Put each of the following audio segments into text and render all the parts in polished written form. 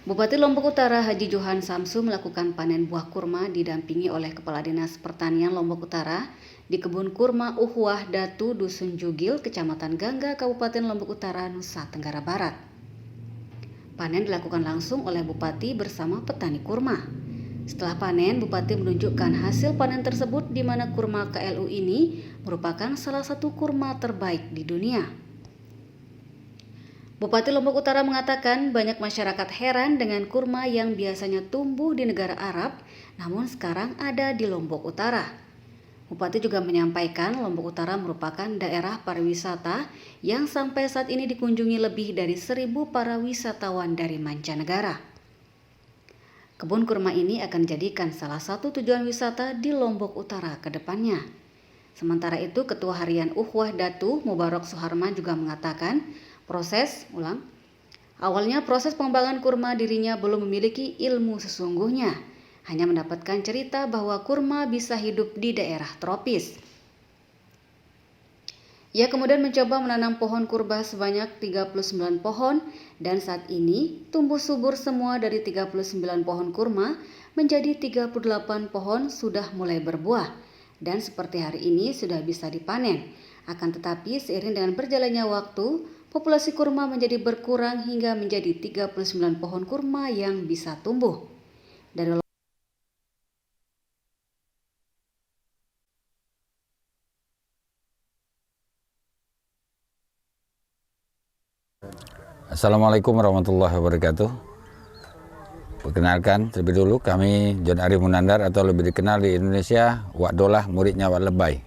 Bupati Lombok Utara Haji Johan Samsu melakukan panen buah kurma didampingi oleh Kepala Dinas Pertanian Lombok Utara di kebun kurma Uhwah Datu Dusun Jugil, Kecamatan Gangga, Kabupaten Lombok Utara, Nusa Tenggara Barat. Panen dilakukan langsung oleh Bupati bersama petani kurma. Setelah panen, Bupati menunjukkan hasil panen tersebut di mana kurma KLU ini merupakan salah satu kurma terbaik di dunia. Bupati Lombok Utara mengatakan banyak masyarakat heran dengan kurma yang biasanya tumbuh di negara Arab, namun sekarang ada di Lombok Utara. Bupati juga menyampaikan Lombok Utara merupakan daerah pariwisata yang sampai saat ini dikunjungi lebih dari 1.000 para wisatawan dari mancanegara. Kebun kurma ini akan dijadikan salah satu tujuan wisata di Lombok Utara ke depannya. Sementara itu, Ketua Harian Uhwah Datu, Mubarok Suharman juga mengatakan, awalnya proses pengembangan kurma dirinya belum memiliki ilmu sesungguhnya, hanya mendapatkan cerita bahwa kurma bisa hidup di daerah tropis. Ia kemudian mencoba menanam pohon kurma sebanyak 39 pohon dan saat ini tumbuh subur semua dari 39 pohon kurma menjadi 38 pohon sudah mulai berbuah dan seperti hari ini sudah bisa dipanen. Akan tetapi seiring dengan berjalannya waktu, populasi kurma menjadi berkurang hingga menjadi 39 pohon kurma yang bisa tumbuh. Dari Assalamualaikum warahmatullahi wabarakatuh. Perkenalkan terlebih dulu, kami John Ari Munandar atau lebih dikenal di Indonesia Wak Dolah, muridnya Wak Lebay.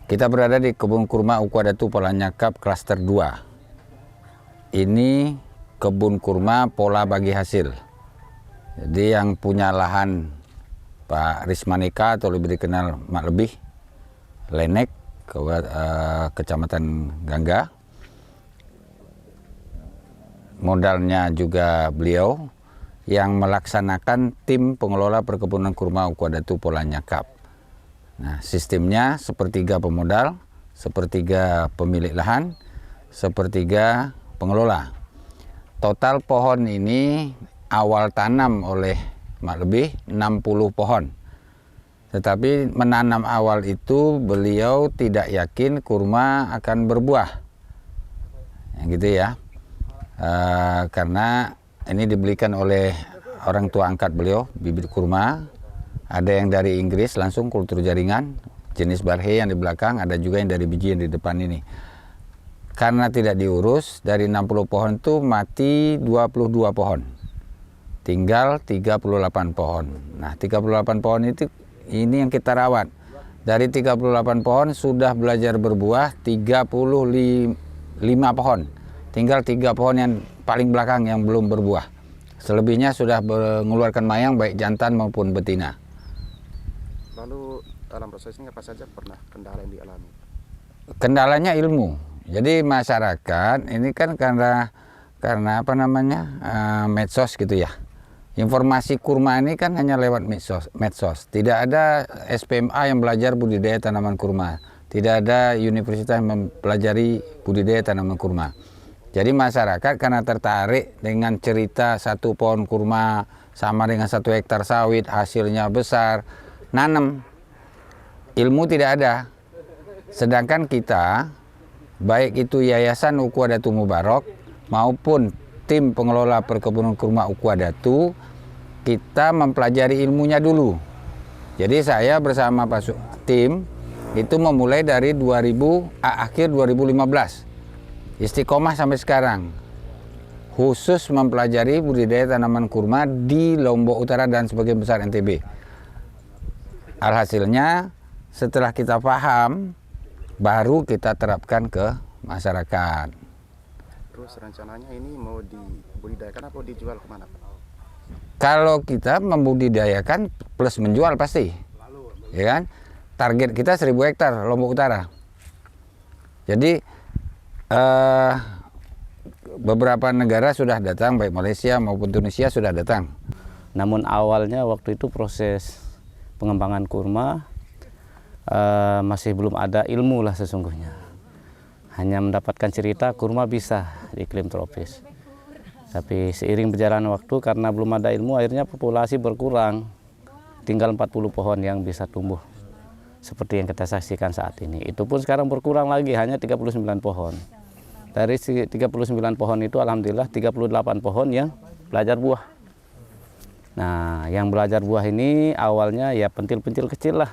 Kita berada di kebun kurma Uhwah Datu Polanyakap klaster 2. Ini kebun kurma pola bagi hasil. Jadi yang punya lahan Pak Rismanika atau lebih dikenal Mak Lebih, Lenek, Kecamatan Gangga. Modalnya juga beliau yang melaksanakan tim pengelola perkebunan kurma Uhwah Datu Polanyakap. Nah, sistemnya sepertiga pemodal, sepertiga pemilik lahan, sepertiga pengelola. Total pohon ini awal tanam oleh Mak Lebih 60 pohon. Tetapi menanam awal itu beliau tidak yakin kurma akan berbuah. Gitu ya. Karena ini dibelikan oleh orang tua angkat beliau, bibit kurma. Ada yang dari Inggris langsung kultur jaringan, jenis barhe yang di belakang, ada juga yang dari biji yang di depan ini. Karena tidak diurus, dari 60 pohon itu mati 22 pohon. Tinggal 38 pohon. Nah, 38 pohon itu ini yang kita rawat. Dari 38 pohon sudah belajar berbuah 35 pohon. Tinggal 3 pohon yang paling belakang yang belum berbuah. Selebihnya sudah mengeluarkan mayang baik jantan maupun betina. Lalu dalam prosesnya apa saja pernah kendala yang dialami? Kendalanya ilmu. Jadi masyarakat ini kan karena apa namanya medsos gitu ya. Informasi kurma ini kan hanya lewat medsos. Tidak ada SPMA yang belajar budidaya tanaman kurma. Tidak ada universitas yang mempelajari budidaya tanaman kurma. Jadi masyarakat karena tertarik dengan cerita satu pohon kurma sama dengan 1 hektar sawit, hasilnya besar, nanam. Ilmu tidak ada. Sedangkan kita, baik itu Yayasan Uhwah Datu Mubarok maupun tim pengelola perkebunan kurma Uhwah Datu, kita mempelajari ilmunya dulu. Jadi saya bersama tim itu memulai dari akhir 2015. Istiqomah sampai sekarang, khusus mempelajari budidaya tanaman kurma di Lombok Utara dan sebagian besar NTB. Alhasilnya, setelah kita paham, baru kita terapkan ke masyarakat. Terus rencananya ini mau dibudidayakan atau dijual kemana, Pak? Kalau kita membudidayakan plus menjual pasti, ya kan? Target kita 1.000 hektar Lombok Utara. Jadi beberapa negara sudah datang, baik Malaysia maupun Tunisia sudah datang. Namun awalnya waktu itu proses pengembangan kurma masih belum ada ilmu lah sesungguhnya. Hanya mendapatkan cerita kurma bisa di iklim tropis. Tapi seiring berjalan waktu karena belum ada ilmu, akhirnya populasi berkurang. Tinggal 40 pohon yang bisa tumbuh seperti yang kita saksikan saat ini. Itu pun sekarang berkurang lagi, hanya 39 pohon. Dari 39 pohon itu alhamdulillah 38 pohon yang belajar buah. Nah, yang belajar buah ini awalnya ya pentil-pentil kecil lah.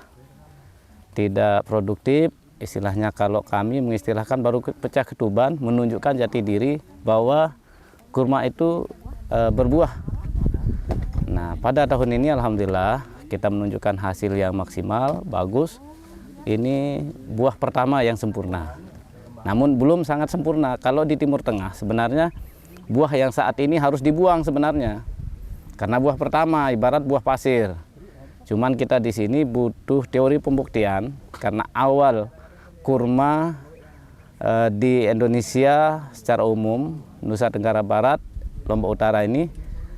Tidak produktif, istilahnya kalau kami mengistilahkan baru pecah ketuban, menunjukkan jati diri bahwa kurma itu berbuah. Nah, pada tahun ini alhamdulillah kita menunjukkan hasil yang maksimal, bagus. Ini buah pertama yang sempurna. Namun belum sangat sempurna. Kalau di Timur Tengah sebenarnya buah yang saat ini harus dibuang sebenarnya. Karena buah pertama ibarat buah pasir. Cuman kita di sini butuh teori pembuktian karena awal kurma di Indonesia secara umum, Nusa Tenggara Barat, Lombok Utara ini,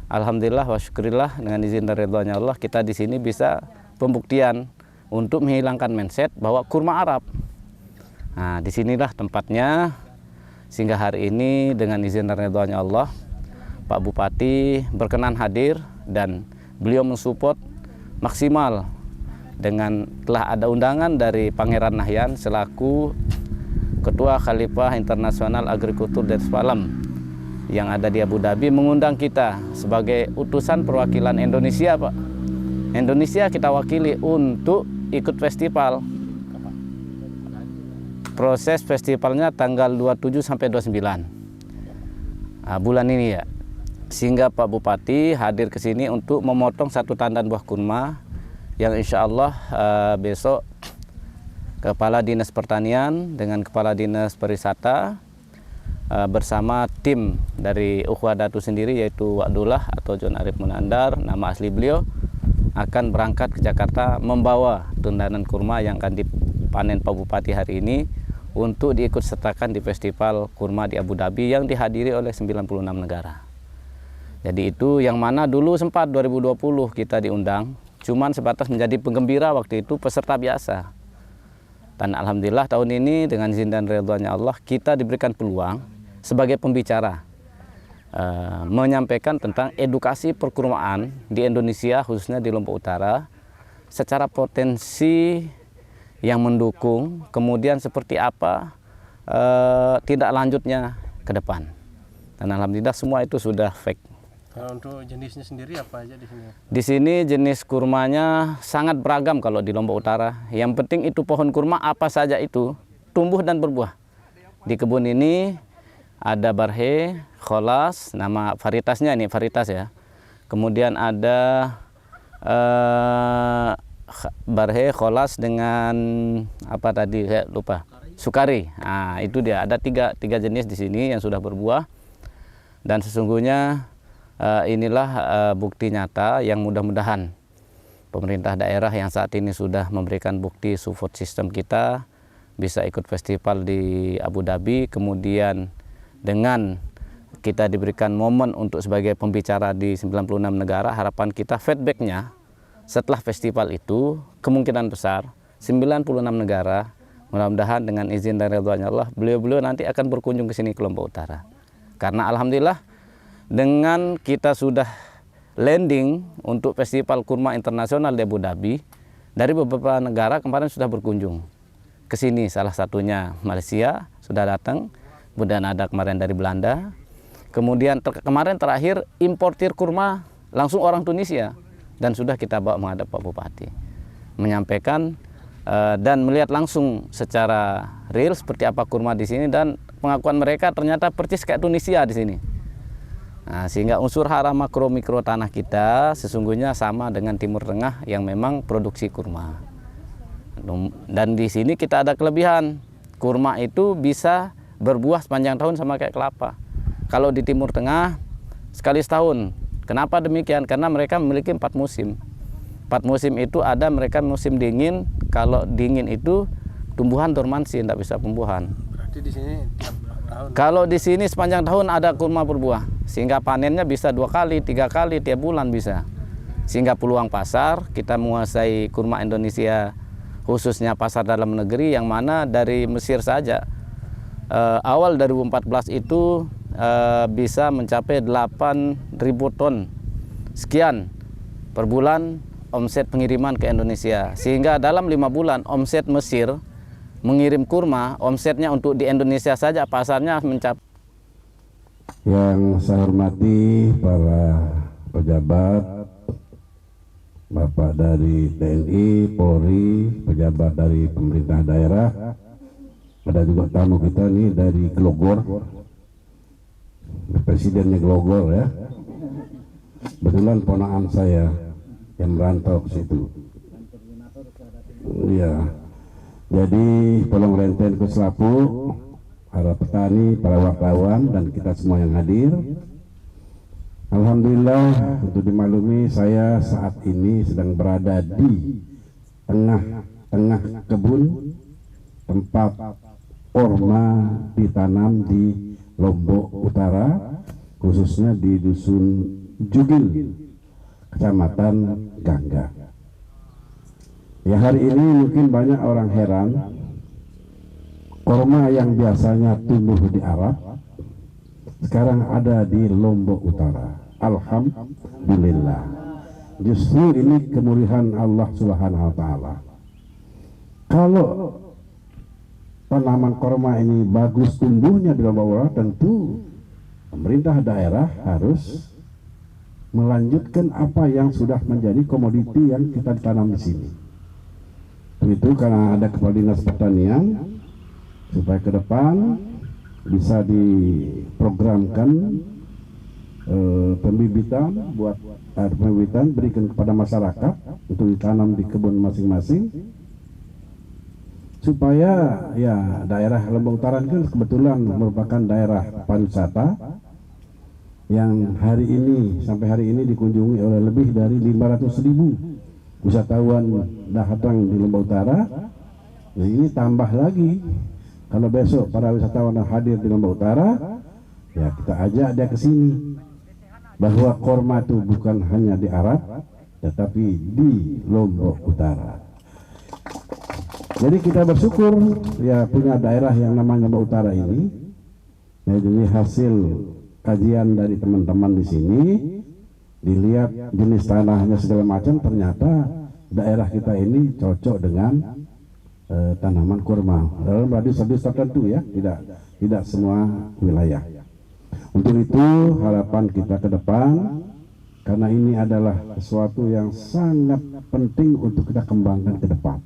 alhamdulillah wa syukurillah dengan izin dan ridhonya Allah, kita di sini bisa pembuktian untuk menghilangkan mindset bahwa kurma Arab. Nah, disinilah tempatnya, sehingga hari ini dengan izin dan ridhonya Allah, Pak Bupati berkenan hadir dan beliau mensupport maksimal dengan telah ada undangan dari Pangeran Nahyan selaku Ketua Khalifah Internasional Agrikultur Darussalam yang ada di Abu Dhabi mengundang kita sebagai utusan perwakilan Indonesia, Pak. Indonesia kita wakili untuk ikut festival. Proses festivalnya tanggal 27 sampai 29 bulan ini ya. Sehingga Pak Bupati hadir ke sini untuk memotong satu tandan buah kurma yang insya Allah besok Kepala Dinas Pertanian dengan Kepala Dinas Pariwisata bersama tim dari Ukhuwah Datu sendiri yaitu Wa'dullah atau John Arif Munandar, nama asli beliau, akan berangkat ke Jakarta membawa tundanan kurma yang akan dipanen Pak Bupati hari ini untuk diikut sertakan di festival kurma di Abu Dhabi yang dihadiri oleh 96 negara. Jadi itu yang mana dulu sempat 2020 kita diundang, cuman sebatas menjadi penggembira waktu itu, peserta biasa. Dan alhamdulillah tahun ini dengan izin dan ridhonya Allah kita diberikan peluang sebagai pembicara menyampaikan tentang edukasi perkurmaan di Indonesia khususnya di Lombok Utara secara potensi yang mendukung, kemudian seperti apa tindak lanjutnya ke depan. Dan alhamdulillah semua itu sudah fake. Kalau untuk jenisnya sendiri apa aja di sini? Di sini jenis kurmanya sangat beragam kalau di Lombok Utara. Yang penting itu pohon kurma apa saja itu tumbuh dan berbuah. Di kebun ini ada Barhe, Kholas, nama varietasnya ini varietas ya. Kemudian ada Barhe, Kholas dengan apa tadi saya lupa. Sukari. Nah, itu dia ada tiga jenis di sini yang sudah berbuah. Dan sesungguhnya inilah bukti nyata yang mudah-mudahan pemerintah daerah yang saat ini sudah memberikan bukti support system kita bisa ikut festival di Abu Dhabi, kemudian dengan kita diberikan momen untuk sebagai pembicara di 96 negara, harapan kita feedbacknya setelah festival itu kemungkinan besar 96 negara, mudah-mudahan dengan izin dan ridhonya Allah beliau-beliau nanti akan berkunjung ke sini ke Lombok Utara. Karena alhamdulillah dengan kita sudah landing untuk Festival Kurma Internasional di Abu Dhabi, dari beberapa negara kemarin sudah berkunjung ke sini, salah satunya Malaysia sudah datang, kemudian ada kemarin dari Belanda, kemudian kemarin terakhir importir kurma langsung orang Tunisia, dan sudah kita bawa menghadap Pak Bupati, menyampaikan dan melihat langsung secara real seperti apa kurma di sini, dan pengakuan mereka ternyata persis kayak Tunisia di sini. Nah, sehingga unsur hara makro mikro tanah kita sesungguhnya sama dengan Timur Tengah yang memang produksi kurma. Dan di sini kita ada kelebihan, kurma itu bisa berbuah sepanjang tahun sama kayak kelapa. Kalau di Timur Tengah sekali setahun. Kenapa demikian? Karena mereka memiliki 4 musim. 4 musim itu ada mereka musim dingin. Kalau dingin itu tumbuhan dormansi, tidak bisa pembuahan. Berarti di sini tiap tahun. Kalau di sini sepanjang tahun ada kurma berbuah, sehingga panennya bisa 2 kali, 3 kali tiap bulan bisa. Sehingga peluang pasar, kita menguasai kurma Indonesia, khususnya pasar dalam negeri, yang mana dari Mesir saja awal 2014 itu bisa mencapai 8.000 ton sekian per bulan omset pengiriman ke Indonesia. Sehingga dalam 5 bulan omset Mesir mengirim kurma, omsetnya untuk di Indonesia saja pasarnya mencapai. Yang saya hormati para pejabat, Bapak dari TNI, Polri, pejabat dari pemerintah daerah, ada juga tamu kita nih dari Glogor, presidennya Glogor ya, kebetulan ponakan saya yang merantau ke situ. Iya, jadi tolong renten ke Selapu, para petani, para wartawan, dan kita semua yang hadir. Alhamdulillah, untuk dimaklumi saya saat ini sedang berada di tengah-tengah kebun tempat kurma ditanam di Lombok Utara, khususnya di Dusun Jugil, Kecamatan Gangga. Ya, hari ini mungkin banyak orang heran, kurma yang biasanya tumbuh di Arab sekarang ada di Lombok Utara. Alhamdulillah. Justru ini kemuliaan Allah Subhanahu wa taala. Kalau tanaman kurma ini bagus tumbuhnya di Lombok Utara, tentu pemerintah daerah harus melanjutkan apa yang sudah menjadi komoditi yang kita tanam di sini. Itu karena ada Kepala Dinas Pertanian, supaya ke depan bisa diprogramkan pembibitan, pembibitan berikan kepada masyarakat untuk ditanam di kebun masing-masing, supaya ya daerah Lombok Utara kan kebetulan merupakan daerah pariwisata yang hari ini sampai hari ini dikunjungi oleh lebih dari 500.000 wisatawan datang di Lombok Utara. Nah, ini tambah lagi. Kalau besok para wisatawan hadir di Lombok Utara, ya kita ajak dia ke sini. Bahwa kurma itu bukan hanya di Arab, tetapi di Lombok Utara. Jadi kita bersyukur ya punya daerah yang namanya Lombok Utara ini. Ya, jadi hasil kajian dari teman-teman di sini, dilihat jenis tanahnya segala macam, ternyata daerah kita ini cocok dengan tanaman kurma dalam radius tertentu ya, tidak semua wilayah. Untuk itu harapan kita ke depan, karena ini adalah sesuatu yang sangat penting untuk kita kembangkan ke depan.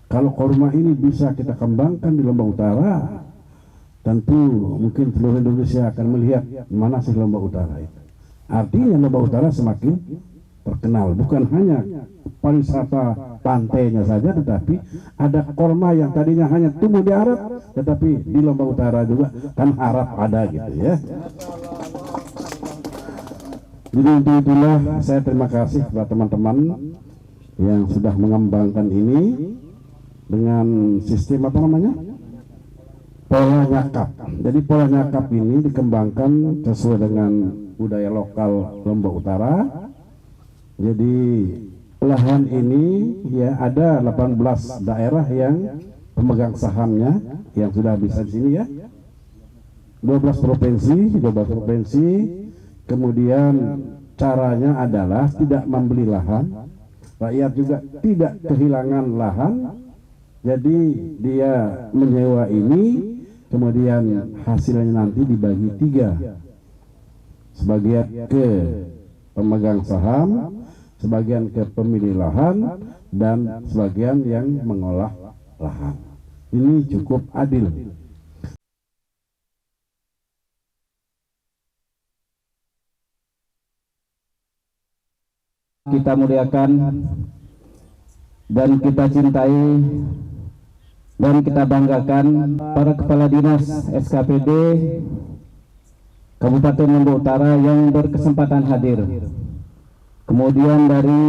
Kalau kurma ini bisa kita kembangkan di Lombok Utara, tentu mungkin seluruh Indonesia akan melihat mana sih Lombok Utara itu. Artinya Lombok Utara semakin terkenal, bukan hanya pariwisata pantainya saja, tetapi ada kurma yang tadinya hanya tumbuh di Arab, tetapi di Lombok Utara juga kan Arab ada gitu ya. Jadi untuk itulah saya terima kasih kepada teman-teman yang sudah mengembangkan ini dengan sistem apa namanya? Pola nyakap. Jadi pola nyakap ini dikembangkan sesuai dengan budaya lokal Lombok Utara. Jadi lahan ini ya ada 18 daerah yang pemegang sahamnya yang sudah bisa di sini ya. 12 provinsi. Kemudian caranya adalah tidak membeli lahan. Rakyat juga tidak kehilangan lahan. Jadi dia menyewa ini, kemudian hasilnya nanti dibagi 3. Sebagian ke pemegang saham, sebagian ke pemilik lahan, dan sebagian yang mengolah lahan. Ini cukup adil. Kita muliakan dan kita cintai dan kita banggakan para kepala dinas SKPD Kabupaten Lombok Utara yang berkesempatan hadir. Kemudian dari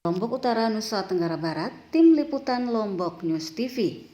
Lombok Utara, Nusa Tenggara Barat, Tim Liputan Lombok News TV.